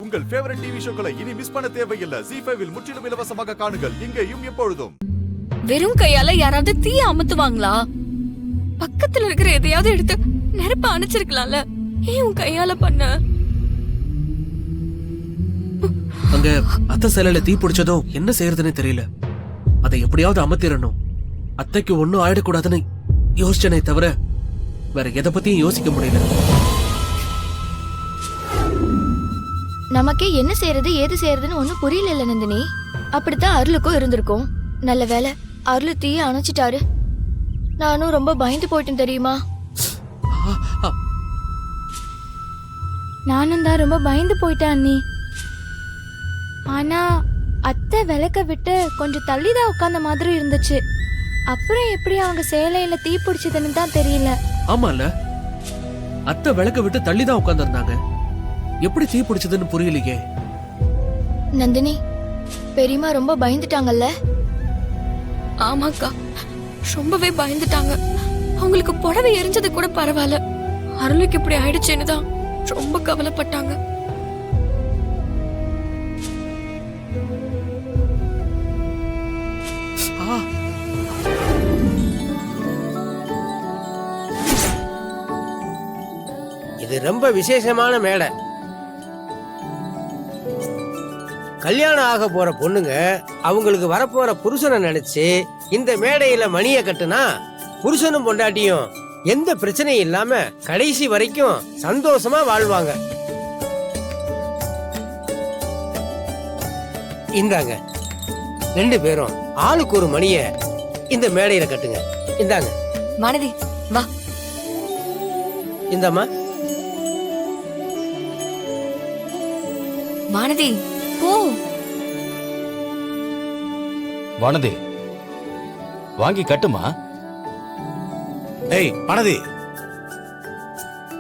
உங்கள் favourite TV ஷோக்களை இனி miss பண்ண தேவையில்லை. ZEE5 இல் முற்றிலும் இலவசமாக காணுங்கள். இங்கேயும் எப்பொழுதும். வெறும் கையால யாராவது தீய அமுத்துவாங்களா? பக்கத்துல இருக்கிற எதையாவது எடுத்து நெருப்ப அணைச்சிருக்கலாம்ல. ஏன் உன் கையால பண்ண? அங்க அத்தை சிலையில தீ பிடிச்சதும் என்ன செய்யறதுன்னு தெரியல. அதை எப்படியாவது அமர்த்திடணும். அத்தைக்கு ஒன்னும் ஆயிடக்கூடாதுன்னு யோசிச்சனே தவிர வேற எதை பத்தியும் யோசிக்க முடியல. நமக்கே என்ன செய்யறது ஏது செய்யறதுன்னு ஒண்ணும் புரியல நந்தினி. அப்படித்தான் அருளுக்கும் இருந்திருக்கும். நல்ல வேலை அருளு தீய அணைச்சிட்டாரு. நானும் ரொம்ப பயந்து போயிட்டேன் தெரியுமா? நானும் தான் ரொம்ப பயந்து போயிட்டேன் அண்ணி. ஆனா அத்தை விளக்க விட்டு கொஞ்சம் தள்ளிதான் உட்கார்ந்த மாதிரி இருந்துச்சு. அப்புறம் எப்படி அவங்க சேலையில தீ பிடிச்சதுன்னு தான் தெரியல. ஆமால, அத்தை விளக்க விட்டு தள்ளிதான் உட்கார்ந்து இருந்தாங்க. எப்படி தீ பிடிச்சதுன்னு புரியலையே. நந்தினி, பெரியம்மா ரொம்ப பயந்துட்டாங்கல்ல? ஆமாக்கா, ரொம்பவே பயந்துட்டாங்க. அவங்களுக்கு புடவை எரிஞ்சது கூட பரவாயில்ல, அருளுக்கு இப்படி ஆயிடுச்சுன்னு தான் ரொம்ப கவலைப்பட்டாங்க. இது ரொம்ப விசேஷமான மேடை. கல்யாணம் ஆக போற பொண்ணுங்க அவங்களுக்கு வரப்போற புருஷனை நினைச்சு இந்த மேடையில மணியை கட்டுனா புருஷனும் பொண்டாட்டியும் எந்த பிரச்சனையும் இல்லாம கடைசி வரைக்கும் சந்தோஷமா வாழ்வாங்க. இந்தாங்க, 2 பேரும் ஆளுக்கு ஒரு மணிய இந்த மேடையில கட்டுங்க. இந்தாங்க வானதி, வா. இந்தாமா. வானதி, போ. வானதி, வாங்கி கட்டுமா. ஏய் வானதி,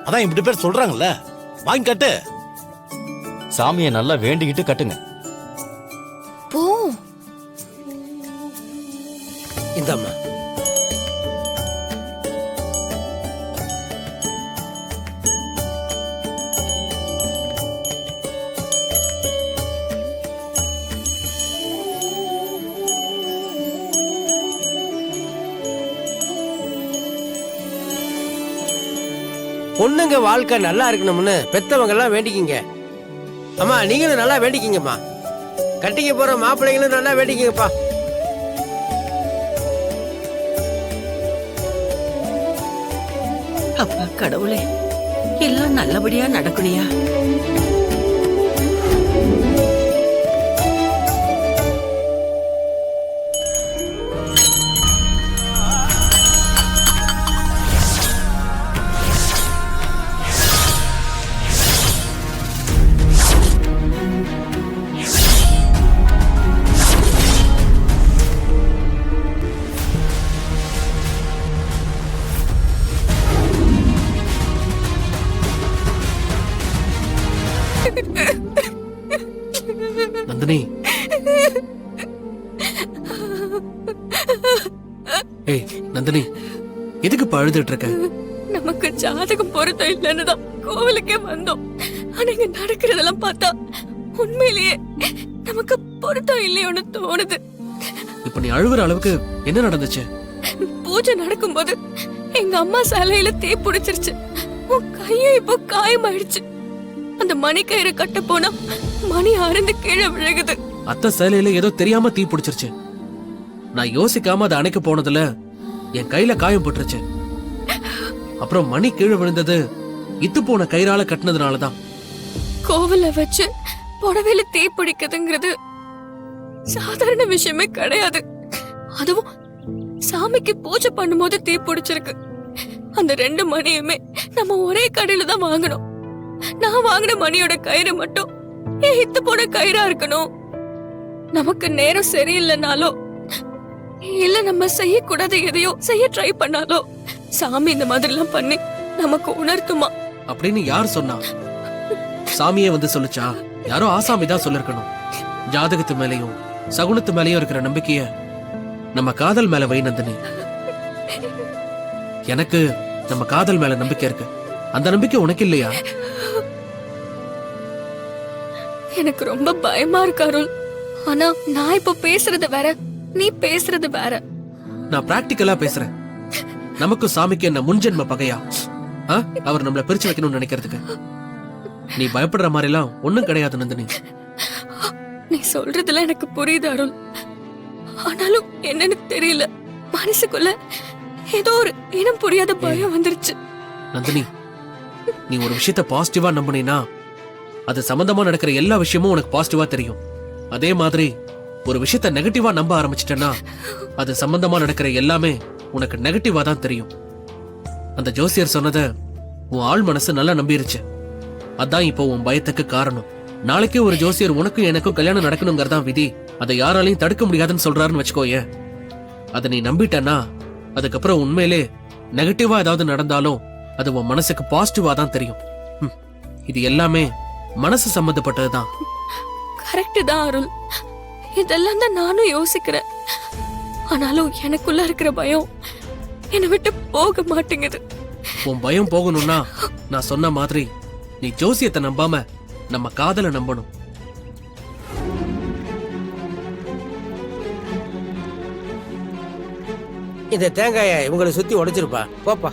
அதான் இப்படி பேர் சொல்றாங்கல்ல, வாங்கி கட்டு. சாமியை நல்லா வேண்டிக்கிட்டு கட்டுங்க. போ. இந்தாமா. பொண்ணுங்க வாழ்க்கை நல்லா இருக்கணும்னு பெத்தவங்க எல்லாம் வேண்டிக்கிங்க. அம்மா, நீங்களும் நல்லா வேண்டிக்கிங்கம்மா. கட்டிக்க போற மாப்பிள்ளைங்களும் நல்லா வேண்டிக்கிங்கப்பா. அப்பா கடவுளே, எல்லாம் நல்லபடியா நடக்கணியா. நந்தினி, ஏய் நந்தினி, எதுக்கு அழுதுட்டு இருக்க? நமக்கு ஜாதகம் பொருத்தம் இல்லைன்னு தான் கோவிலுக்கே வந்தோம். ஆனா இங்க நடக்கிறதெல்லாம் பார்த்தா உண்மையிலேயே நமக்கு பொருத்தம் இல்லையோன்னு தோணுது. இப்ப நீ அழுகுற அளவுக்கு என்ன நடந்துச்சு? பூஜை நடக்கும்போது எங்க அம்மா சேலையில தீ பிடிச்சிருச்சு. உன் கையும் இப்போ காயமாயிடுச்சு. அந்த மணி கயிறு கட்ட போனா மணி அறுந்து கீழே விழுகுது. அத்தை சேலையில ஏதோ தெரியாம தீ பிடிச்சிருச்சு. நான் யோசிக்காம அதை அணைக்க போனதுல என் கையில காயம் போட்டுருச்சு. அப்புறம் மணி கீழே விழுந்தது இத்து போன கயிறால கட்டினதுனாலதான். கோவில வச்சு புடவையில தீ பிடிக்குதுங்கிறது சாதாரண விஷயமே கிடையாது. அதுவும் சாமிக்கு பூஜை பண்ணும்போது தீ பிடிச்சிருக்கு. அந்த 2 மணியுமே நம்ம ஒரே கடையில தான் வாங்கணும். நான் வாங்கின மணியோட கயிறு மட்டும் ஏன் இத்து போன கயிறா இருக்கணும்? நமக்கு நேரம் சரியில்லைனாலோ இல்ல நம்ம செய்யக்கூடாத எதையோ செய்ய ட்ரை பண்ணாலோ சாமி இந்த மாதிரி எல்லாம் பண்ணி நமக்கு உணர்த்துமா அப்படின்னு யார் சொன்னா? சாமியே வந்து சொல்லுச்சா? யாரோ ஆசாமி தான் சொல்லிருக்கணும். ஜாதகத்து மேலையும் சகுனத்து மேலையும் இருக்கிற நம்பிக்கைய நம்ம காதல் மேல வை நந்தினி. எனக்கு நம்ம காதல் மேல நம்பிக்கை இருக்கு. அந்த நம்பிக்கை உனக்கு இல்லையா? எனக்கு ரொம்ப பயமா இருக்கு அருள். ஆனா நான் இப்ப பேசுறது வேற, நீ பேசுறது வேற. நான் பிராக்டிக்கலா பேசுறேன். நமக்கு சாமிக்கு என்ன முன்ஜென்ம பகையா? அவர் நம்மள பிரிச்சு வைக்கணும்னு நினைக்கிறதுக்கு. நீ பயப்படுற மாதிரி எல்லாம் ஒண்ணும் கிடையாது நந்தினி. நீ சொல்றதுல எனக்கு புரியுது அருள். ஆனாலும் என்னன்னு தெரியல, மனசுக்குள்ள ஏதோ ஒரு இனம் புரியாத பயம் வந்துருச்சு. நந்தினி, நீ ஒரு விஷயத்த பாசிட்டிவா நம்பினா அது சம்பந்தமா நடக்கிற எல்லா விஷயமும் உனக்கு பாசிட்டிவா தெரியும். அதே மாதிரி ஒரு விஷயத்த நெகட்டிவா நம்ப ஆரம்பிச்சிட்டேன்னா அது சம்பந்தமா நடக்கிற எல்லாமே உனக்கு நெகட்டிவா தான் தெரியும். அந்த ஜோசியர் சொன்னத உன் ஆள் மனசு நல்லா நம்பிருச்சு. அதான் இப்போ உன் பயத்துக்கு காரணம். நாளைக்கே ஒரு ஜோசியர் உனக்கும் எனக்கும் கல்யாணம் நடக்கணுங்கிறதான் விதி, அதை யாராலையும் தடுக்க முடியாதுன்னு சொல்றாருன்னு வச்சுக்கோயேன். அதை நீ நம்பிட்டன்னா அதுக்கப்புறம் உண்மையிலே நெகட்டிவா ஏதாவது நடந்தாலும் அது உன் மனசுக்கு பாசிட்டிவா தான் தெரியும். இது எல்லாமே மனசு சம்பந்தப்பட்டதுதான். கரெக்ட் தான் அருள். இதெல்லாம் தான் நானும் யோசிக்கிறேன். ஆனாலும் எனக்குள்ள இருக்கிற பயம் என்னை விட்டு போக மாட்டேங்குது. உன் பயம் போகணும்னா நான் சொன்ன மாதிரி நீ ஜோசியத்தை நம்பாம நம்ம காதலை நம்பணும். இந்த தேங்காய இவங்களை சுத்தி உடைச்சிருப்பா. போப்பா.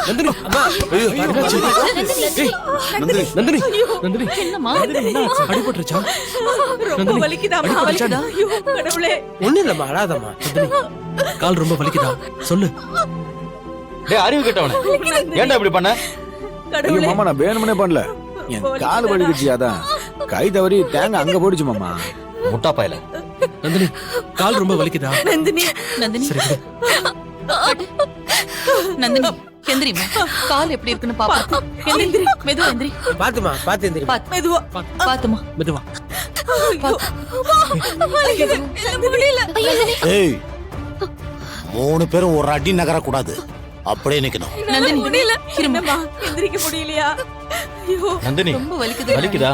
நந்தினி, அம்மா. என்னாச்சு? நந்தினி, நந்தினி, நந்தினி. அடிபட்டுருச்சா? நந்தினி, அடிபட்டுருச்சா? ஒண்ணு இல்லம்மா, அழாதம்மா. கால் ரொம்ப வலிக்குதா? சொல்லு. டேய் அறிவு கேட்டவனே, ஏன்டா இப்படி பண்ண? ஐயோ மாமா, நான் வேணும்னே பண்ணல. என் கால் வலிக்குச்சு, அதான் கை தவறி தேங்க அங்க போடுச்சு மாமா. முட்டா பயல. நந்தினி, கால் ரொம்ப வலிக்குதா? நந்தினி, நந்தினி, சரி விடு. நந்தினி, எந்திரிமா. கால் எப்படி இருக்குன்னு பாப்பா. எந்திரி, மெதுவா எந்திரி. பாத்துமா, பாத்து எந்திரி. மெதுவா, பாத்துமா. மெதுவா. ஏய், 3 பேரும் ஒரு அடி நகர கூடாது, அப்படியே நிக்கணும். நந்தினி, இருமா. எந்திரிக்க முடியலையா? ஐயோ, நந்தினி, ரொம்ப வலிக்குது. வலிக்குதா?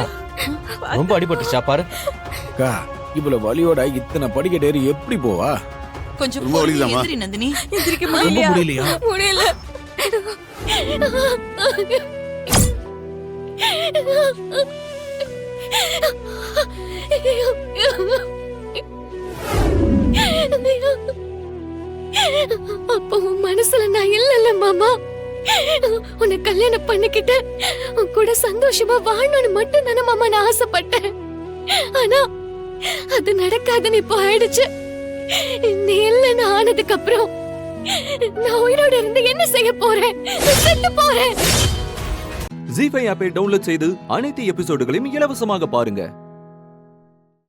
ரொம்ப அடிபட்டுச்சா பாரு. அக்கா, இவ்வளவு வலியோட இத்தனை படிக்கட்டு ஏறி எப்படி போவா? கொஞ்சம் ரொம்ப வலிக்குதாம்மா? எந்திரி நந்தினி. எந்திரிக்க ரொம்ப முடியலையா? முடியலையா? முடியல. அப்போ உன் மனசுல நான் இல்லல்ல மாமா. உன்னை கல்யாணம் பண்ணிக்கிட்டு உன் கூட சந்தோஷமா வாழணும்னு மட்டும் தானே மாமா நான் ஆசைப்பட்டேன். ஆனா அது நடக்காதுன்னு இப்போ ஆயிடுச்சு. நீ இல்லைன்னு ஆனதுக்கு அப்புறம் நான் உயிரோட இருந்து என்ன செய்ய போறேன்? செத்து போறேன். ஜீ5 ஆப்பை டவுன்லோட் செய்து அனைத்து எபிசோடுகளையும் இலவசமாக பாருங்க.